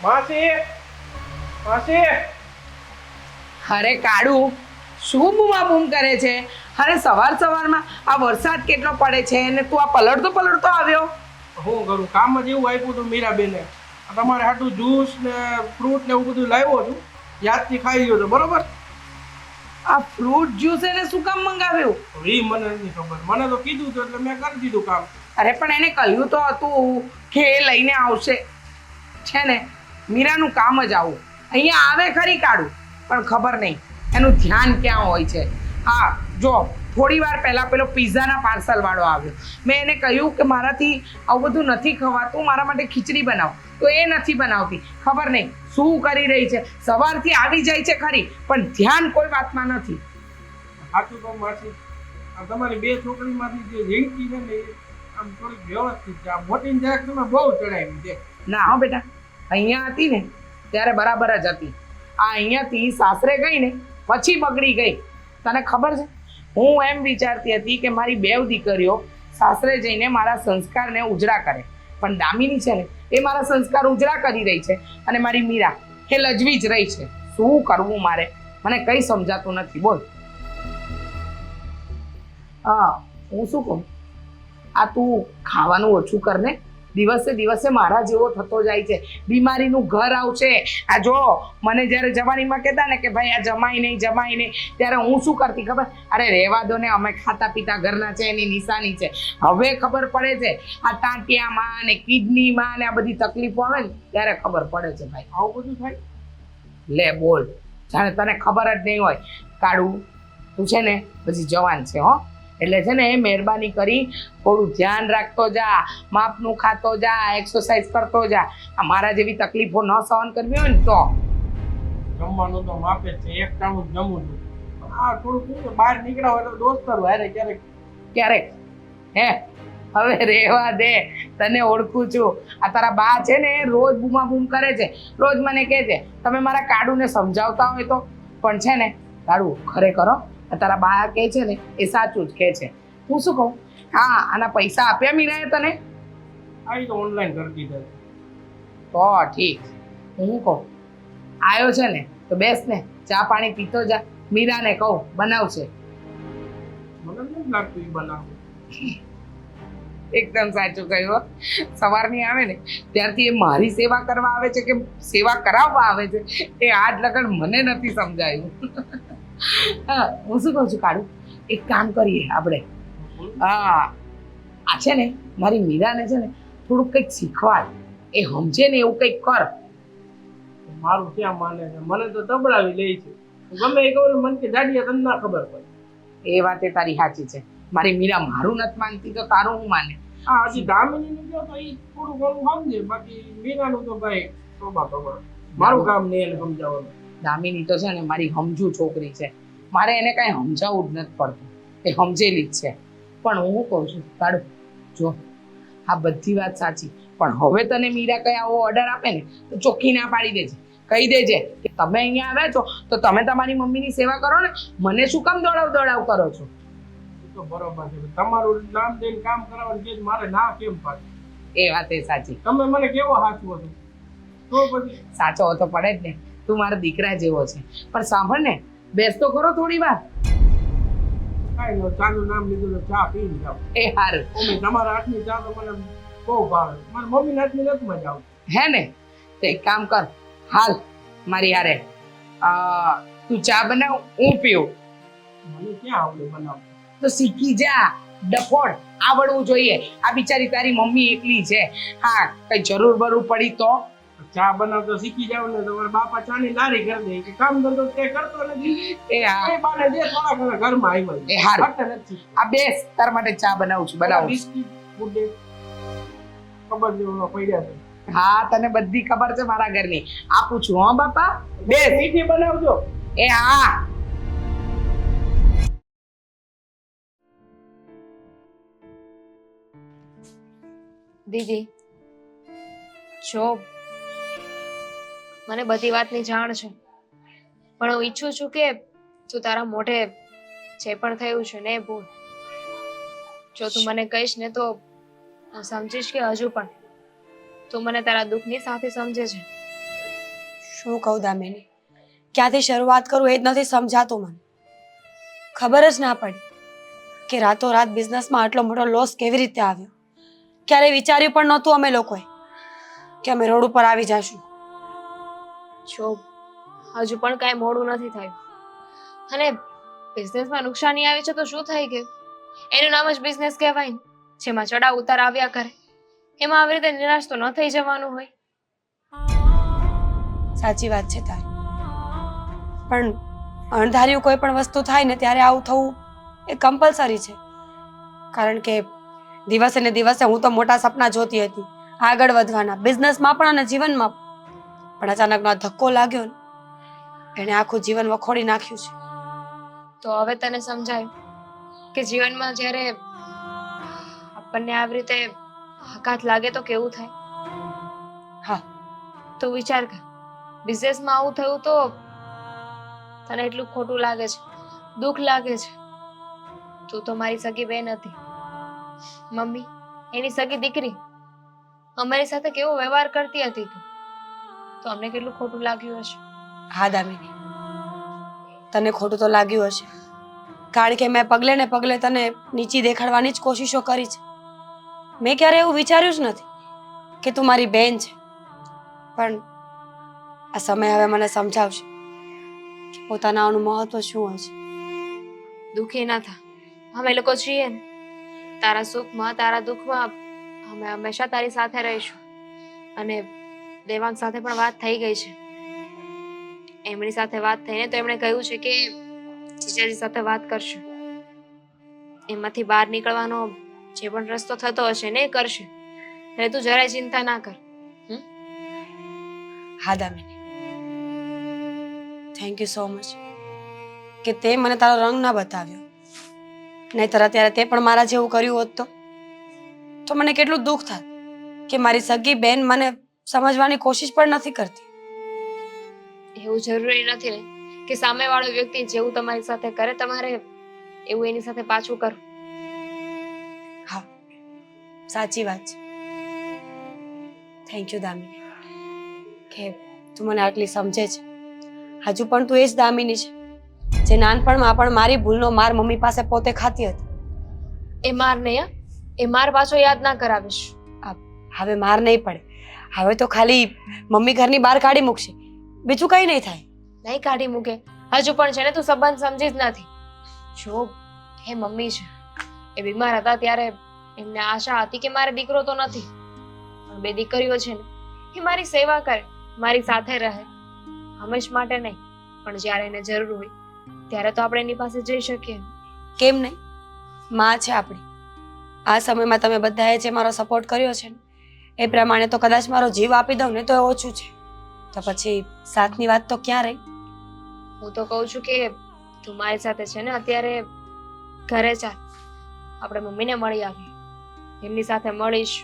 માસી માસી અરે કાળુ, શું બૂમાબૂમ કરે છે? અરે સવાર સવારમાં આ વરસાદ કેટલો પડે છે અને તું આ પલળતો પલળતો આવ્યો. હું કરું, કામ જ એવું આપ્યું હતું મીરાબેને. તમારે હાટું જ્યુસ ને ફ્રૂટ ને એવું બધું લાવ્યો છું, યાદથી ખાઈ ગયો તો બરોબર. આ ફ્રૂટ જ્યુસ એને શું કામ મંગાવ્યું? એ મને નથી ખબર, મને તો કીધું હતું એટલે મેં કરી દીધું કામ. અરે પણ એને કહ્યું તો હતું કે એ લઈને આવશે. છે ને, મીરાનું કામ જ આવું. અહીંયા આવે ખરી કાળું, પણ ખબર નહીં એનું ધ્યાન ક્યાં હોય છે. હા જો, થોડી વાર પહેલાં પેલો પિઝાના પાર્સલ વાળો આવ્યો. મેં એને કહ્યું કે મારાથી આવું બધું નથી ખવાતું, મારા માટે ખીચડી બનાવો, તો એ નથી બનાવતી. ખબર નહીં શું કરી રહી છે. સવારથી આવી જાય છે ખરી, પણ ધ્યાન કોઈ વાતમાં નથી. સાચું કહું માસી, આ તમારી બે છોકરીમાંથી જે રિંકી છે ને એ આમ થોડીક વ્યવસ્થિત છે. આ મોટીને જરાક તમે બહુ ચડાવી છે. ના હો બેટા, અહીંયા હતી ને ત્યારે બરાબર જ હતી. આ અહીંયાથી સાસરે ગઈ ને પછી બગડી ગઈ. તને ખબર છે, હું એમ વિચારતી હતી કે મારી બેવ દીકરીઓ સાસરે જઈને મારા સંસ્કારને ઉજળા કરે, પણ દામિની છે ને એ મારા સંસ્કાર ઉજળા કરી રહી છે અને મારી મીરા એ લજવી જ રહી છે. શું કરવું મારે, મને કંઈ સમજાતું નથી. બોલ. હા, હું શું કહું, આ તું ખાવાનું ઓછું કર ને. દિવસે દિવસે મારા જેવો થતો જાય છે. બીમારીનું ઘર આવશે. આ જો, મને જ્યારે જવાનીમાં કહેતા ને કે ભાઈ આ જમાય નહીં, ત્યારે હું શું કરતી ખબર? અરે રહેવા દો ને, અમે ખાતા પીતા ઘરના છે, એની નિશાની છે. હવે ખબર પડે છે આ ટાંટિયામાં ને કિડનીમાં ને આ બધી તકલીફો આવે ને ત્યારે ખબર પડે છે. ભાઈ આવું બધું થાય? લે બોલ, જાણે તને ખબર જ નહીં હોય. કાળું, તું છે ને પછી જવાન છે હો, એટલે છે ને મહેરબાની કરી થોડું ધ્યાન રાખતો જા, માપનું ખાતો જા, એક્સરસાઇઝ કરતો જા. આ મારા જેવી તકલીફો ન સહન કરવી હોય ને તો. જમવાનું તો માપે જ છે, એક ટાણું જ જમું છું. આ થોડુંક શું બહાર નીકળ્યા હોય તો દોસ્તાર હારે ક્યારેક હે હવે રેવા દે, તને ઓળખું છું. આ તારા બા છે ને રોજ બૂમાબૂમ કરે છે, રોજ મને કહે છે તમે મારા કાળુને સમજાવતા હોય તો. પણ છે ને કાળુ, ખરેખર તારા બા કહે છે ને એ સાચું જ કહે છે. હું શું કહું, હા આના પૈસા આપ્યા મીરાએ તને? આ તો ઓનલાઈન કરી દીધા. તો ઠીક. હું કહું, આવ્યો છે ને તો બેસ ને, ચા પાણી પીતો જા. મીરાને કહું બનાવશે. મને નથી લાગતું એ બનાવે. એકદમ સાચું કહ્યું. સવારની આવે ને ત્યારથી એ મારી સેવા કરવા આવે છે કે સેવા કરાવવા આવે છે એ આજ લગન મને નથી સમજાયું. હા, હું શું કહું છું કાળુ, એક કામ કરીએ આપણે. હા, આ છે ને મારી મીરાને છે ને થોડુંક કંઈક શીખવાડ, એ સમજે ને એવું કંઈક કર. મારું ક્યાં માને છે, મને તો દબડાવી લે છે. ગમે એ કહું મને કે દાડિયા તને ના ખબર પડે. એ વાત એ તારી સાચી છે. મારી મીરા મારું નથી માનતી તો તારું હું માને. હા, હજી દામિનીનું કહો તો એ થોડું ઘણું સમજે, બાકી મીરાનું તો ભાઈ તોબા. મારું કામ નહીં એને સમજાવવાનું. દામિની તો છે ને મારી સમજુ છોકરી છે, મારે એને કાંઈ સમજાવવું જ નથી પડતું, એ સમજેલી જ છે. પણ હું કહું છું કાળુ, જો આ બધી વાત સાચી, પણ હવે તને મીરા કઈ આવો ઓર્ડર આપે ને તો ચોખ્ખી ના પાડી દેજે. કહી દેજે કે તમે અહીંયા આવ્યા છો તો તમે તમારી મમ્મીની સેવા કરો ને, મને શું કામ દોડાવ કરો છો? એ તો બરોબર છે, તમારું નામ દઈને કામ કરાવવાનું છે, મારે ના કેમ પાડે? એ વાત એ સાચી. તમે મને કેવો સાચવો છો તો પછી? સાચો તો પડે જ ને, તું મારા દીકરા જેવો છે. પણ સાંભળ ને, બેસ તો કરો થોડી વાર. કાંઈ ન, ચાનું નામ લીધું તો ચા પીને જાવ. એ હારું. મમ્મી તમારા હાથની ચા તો મને બહુ ભાવે, મારી મમ્મીના હાથની નથી મજા આવતી. હે ને, તો એક કામ કર, હાલ મારી હારે તું ચા બનાવ, હું પીવું. મને ક્યાં આવડે બનાવવું? તો શીખી જા, ડફોડ આવડવું જોઈએ. આ બિચારી તારી મમ્મી એકલી છે, હા કઈ જરૂર બરૂર પડી તો ચા બનાવતો શીખી જાવ ને, તમારા બાપા ચાની લારી કરી દે કે કામ ધંધો તે કરતો નથી. એ હા, એ બાને જે થોડા ઘણા ઘરમાં આવ્યા એ હારું. નથી. આ બેસ, તાર માટે ચા બનાવું છું, બનાવું. બિસ્કિટ ગુડે ખબર જેવા પડ્યા છે. હા, તને બધી ખબર છે મારા ઘરની. આપું છું હો બાપા, બેસ. મીઠી બનાવજો. એ હા. દીદી, જો મને બધી વાતની જાણ છે, પણ હું ઈચ્છું છું કે તું તારા મોઢે જે પણ થયું છે ને એ ભૂલ. જો તું મને કહીશ ને તો હું સમજીશ કે હજુ પણ તું મને તારા દુઃખની સાથે સમજે છે. શું કહું દામિની, ક્યાંથી શરૂઆત કરું એ જ નથી સમજાતું મને. ખબર જ ના પડી કે રાતોરાત બિઝનેસમાં આટલો મોટો લોસ કેવી રીતે આવ્યો. ક્યારે વિચાર્યું પણ નહોતું અમે લોકોએ કે અમે રોડ ઉપર આવી જશું. જો હજુ પણ કાંઈ મોડું નથી થયું અને બિઝનેસમાં નુકસાની આવી છે તો શું થઈ ગયું? એનું નામ જ બિઝનેસ કહેવાય ને, જેમાં ચડાવ ઉતાર આવ્યા કરે. એમાં આવી રીતે નિરાશ તો ન થઈ જવાનું હોય. સાચી વાત છે તારી, પણ અણધાર્યું કોઈ પણ વસ્તુ થાય ને ત્યારે આવું થવું એ કમ્પલસરી છે. કારણ કે દિવસે ને દિવસે હું તો મોટા સપના જોતી હતી, આગળ વધવાના, બિઝનેસમાં પણ અને જીવનમાં પણ અચાનકનો આ ધક્કો લાગ્યો ને એણે આખું જીવન વખોડી નાખ્યું છે. તો હવે તને સમજાયું કે જીવનમાં જ્યારે આપણને આવી રીતે આઘાત લાગે તો કેવું થાય. હા, તો વિચાર કર, બિઝનેસમાં આવું થયું તો તને એટલું ખોટું લાગે છે, દુઃખ લાગે છે. તું તો મારી સગી બહેન હતી, મમ્મી એની સગી દીકરી, અમારી સાથે કેવો વ્યવહાર કરતી હતી તું, તો અમને કેટલું ખોટું લાગ્યું હશે. હા દામિની, તને ખોટું તો લાગ્યું હશે, કારણ કે મેં પગલે ને પગલે તને નીચી દેખાડવાની જ કોશિશો કરી છે. મેં ક્યારે એવું વિચાર્યું જ નથી કે તું મારી બહેન છે. પણ આ સમય હવે મને સમજાવશે કે પોતાનાનું મહત્વ શું હોય છે. દુઃખી ના થા, અમે લોકો છીએ ને, તારા સુખમાં તારા દુઃખમાં અમે હંમેશા તારી સાથે રહીશું. અને દેવાંગ સાથે પણ વાત થઈ ગઈ છે, એમની સાથે વાત થઈને તો એમણે કહ્યું છે કે જીજાજી સાથે વાત કરશે, એમાંથી બહાર નીકળવાનો જે પણ રસ્તો થતો હશે ને એ કરશે. એટલે તું જરાય ચિંતા ના કર. હા Damini, thank you so much કે તે મને તારો રંગ ના બતાવ્યો. નહીંતર અત્યારે તે પણ મારા જેવું કર્યું હોત તો મને કેટલું દુઃખ થાત કે મારી સગી બેન મને સમજવાની કોશિશ પણ નથી કરતી. એવું જરૂરી નથી ને કે સામેવાળો વ્યક્તિ જેવું તમારી સાથે કરે તમારે એવું એની સાથે પાછું કરવું. હા, સાચી વાત છે. થેન્ક યુ દામિની કે તું મને આટલી સમજે છે. હજુ પણ તું એ જ દામિની છે જે નાનપણમાં પણ મારી ભૂલનો માર મમ્મી પાસે પોતે ખાતી હતી. એ માર નહીં, એ માર પાછો યાદ ના કરાવીશ. હવે માર નહીં પડે, હવે તો ખાલી મમ્મી ઘરની બહાર કાઢી મૂકશે, બીજું કંઈ નહીં થાય. નહીં કાઢી મૂકે, હજુ પણ છે ને તું સંબંધ સમજી જ નથી. જો એ મમ્મી છે, એ બીમાર હતા ત્યારે એમને આશા હતી કે મારે દીકરો તો નથી પણ બે દીકરીઓ છે ને એ મારી સેવા કરે, મારી સાથે રહે, હંમેશ માટે નહીં પણ જ્યારે એને જરૂર હોય ત્યારે તો આપણે એની પાસે જઈ શકીએ. કેમ નહીં? માં છે આપણી. આ સમયમાં તમે બધાએ જે મારો સપોર્ટ કર્યો છે ને એ પ્રમાણે તો કદાચ મારો જીવ આપી દઉં ને તો એ ઓછું છે. તો પછી સાથની વાત તો ક્યાં રહી? હું તો કહું છું કે તું મારી સાથે છે ને અત્યારે ઘરે ચાલ, આપણે મમ્મીને મળી આવીએ, એમની સાથે મળીશ,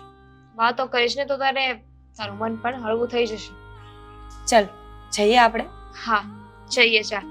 વાતો કરીશ ને તો તારે તારું મન પણ હળવું થઈ જશે. ચાલ જઈએ આપણે. હા જઈએ ચાલ.